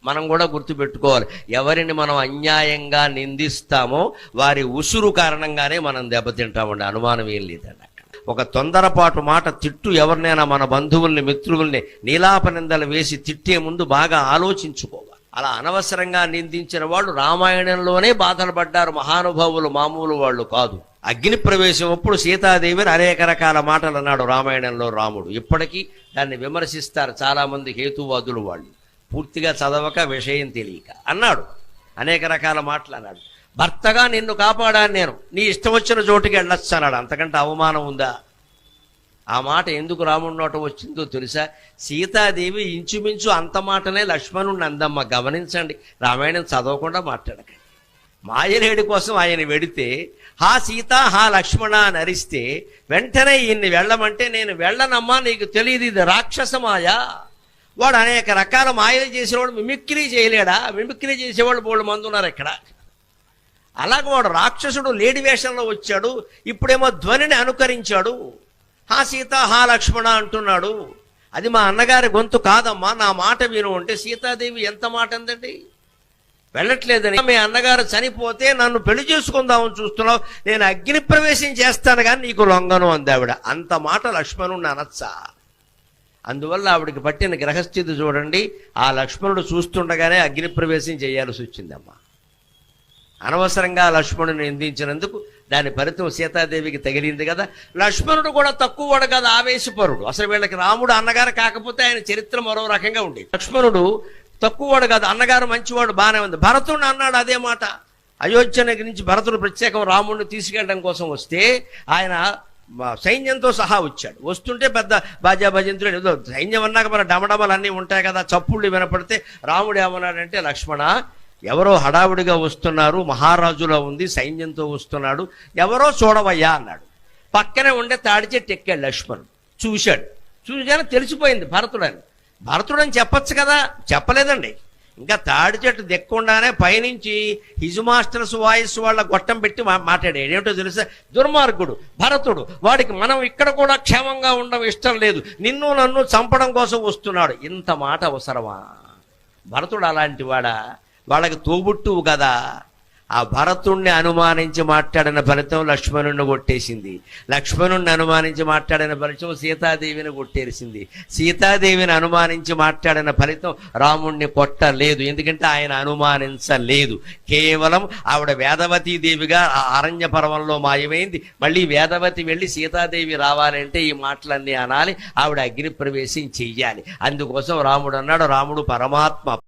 మనం కూడా గుర్తుపెట్టుకోవాలి. ఎవరిని మనం అన్యాయంగా నిందిస్తామో వారి ఉసురు కారణంగానే మనం దెబ్బతింటామండి, అనుమానం ఏం లేదండి. ఒక తొందరపాటు మాట తిట్టు ఎవరినైనా మన బంధువుల్ని మిత్రుల్ని నీలాపనిందలు వేసి తిట్టే ముందు బాగా ఆలోచించుకోవాలి. అలా అనవసరంగా నిందించిన వాళ్ళు రామాయణంలోనే బాధలు పడ్డారు, మహానుభావులు మామూలు వాళ్ళు కాదు. అగ్ని ప్రవేశం అప్పుడు సీతాదేవిని అనేక రకాల మాటలు అన్నాడు రామాయణంలో రాముడు. ఇప్పటికీ దాన్ని విమర్శిస్తారు చాలామంది హేతువాదులు, వాళ్ళు పూర్తిగా చదవక విషయం తెలియక అన్నాడు, అనేక రకాల మాటలు అన్నాడు. భర్తగా నిన్ను కాపాడాను నేను, నీ ఇష్టం వచ్చిన చోటుకి వెళ్ళొచ్చు అన్నాడు. అంతకంటే అవమానం ఉందా? ఆ మాట ఎందుకు రాముడి నోట వచ్చిందో తెలుసా? సీతాదేవి ఇంచుమించు అంత మాటనే లక్ష్మణుడిని అందమ్మ. గమనించండి, రామాయణం చదవకుండా మాట్లాడకండి. మాయలేడి కోసం ఆయన వెడితే హా సీత హా లక్ష్మణ అని అరిస్తే వెంటనే ఈయన్ని వెళ్ళమంటే నేను వెళ్ళనమ్మా, నీకు తెలియదు ఇది రాక్షస మాయ. వాడు అనేక రకాల మాయలు చేసేవాడు మిమిక్రీ చేయలేడా? మిమిక్రీ చేసేవాళ్ళు 3 మంది ఉన్నారు ఇక్కడ. అలాగే వాడు రాక్షసుడు లేడి వేషంలో వచ్చాడు, ఇప్పుడేమో ధ్వనిని అనుకరించాడు. హా సీత హా లక్ష్మణ అంటున్నాడు. అది మా అన్నగారి గొంతు కాదమ్మా, నా మాట విను అంటే సీతాదేవి ఎంత మాట అందండి. వెళ్ళట్లేదని, మీ అన్నగారు చనిపోతే నన్ను పెళ్లి చేసుకుందామని చూస్తున్నావు, నేను అగ్ని ప్రవేశం చేస్తాను కానీ నీకు లొంగను అంది ఆవిడ. అంత మాట లక్ష్మణుడిని అనొచ్చా? అందువల్ల ఆవిడికి పట్టిన గ్రహస్థితి చూడండి. ఆ లక్ష్మణుడు చూస్తుండగానే అగ్ని ప్రవేశం చేయాల్సి వచ్చిందమ్మా. అనవసరంగా లక్ష్మణుని నిందించినందుకు దాని ఫలితం సీతాదేవికి తగిలింది కదా. లక్ష్మణుడు కూడా తక్కువవాడు కదా, ఆవేశపరుడు. అసలు వీళ్ళకి రాముడు అన్నగారు కాకపోతే ఆయన చరిత్ర మరో రకంగా ఉండేది. లక్ష్మణుడు తక్కువవాడు కాదు, అన్నగారు మంచివాడు, బాగానే ఉంది. భరతుడు అన్నాడు అదే మాట. అయోధ్య నుంచి భరతుడు ప్రత్యేకం రాముడిని తీసుకెళ్ళడం కోసం వస్తే ఆయన సైన్యంతో సహా వచ్చాడు. వస్తుంటే పెద్ద బాజా భజంతుడు ఏదో సైన్యం అన్నాక మన డమడమలు అన్నీ ఉంటాయి కదా, చప్పుళ్ళు వినపడితే రాముడు ఏమన్నాడంటే, లక్ష్మణ ఎవరో హడావుడిగా వస్తున్నారు, మహారాజులో ఉంది, సైన్యంతో వస్తున్నాడు, ఎవరో చూడవయ్యా అన్నాడు. పక్కనే ఉండే తాడి చెట్టు ఎక్కాడు లక్ష్మణుడు. చూశాడు, చూసాను తెలిసిపోయింది భరతుడని. భరతుడని చెప్పచ్చు కదా, చెప్పలేదండి. ఇంకా తాడి చెట్టు దిక్కుండానే పైనుంచి హిజు మాస్టర్స్ వాయిస్ వాళ్ళ గొట్టం పెట్టి మాట్లాడాడు. ఏమిటో తెలుసా? దుర్మార్గుడు భరతుడు, వాడికి మనం ఇక్కడ కూడా క్షేమంగా ఉండడం ఇష్టం లేదు, నిన్ను నన్ను చంపడం కోసం వస్తున్నాడు. ఇంత మాట అవసరమా? భరతుడు అలాంటి వాడా? వాళ్ళకి తోబుట్టువు కదా. ఆ భరతుణ్ణి అనుమానించి మాట్లాడిన ఫలితం లక్ష్మణుడిని కొట్టేసింది. లక్ష్మణుడిని అనుమానించి మాట్లాడిన ఫలితం సీతాదేవిని కొట్టేసింది. సీతాదేవిని అనుమానించి మాట్లాడిన ఫలితం రాముణ్ణి కొట్టలేదు, ఎందుకంటే ఆయన అనుమానించలేదు. కేవలం ఆవిడ వేదవతీదేవిగా ఆ అరణ్య పర్వంలో మాయమైంది. మళ్ళీ వేదవతి వెళ్ళి సీతాదేవి రావాలంటే ఈ మాటలన్నీ అనాలి, ఆవిడ అగ్ని ప్రవేశం చెయ్యాలి. అందుకోసం రాముడు అన్నాడు, రాముడు పరమాత్మ.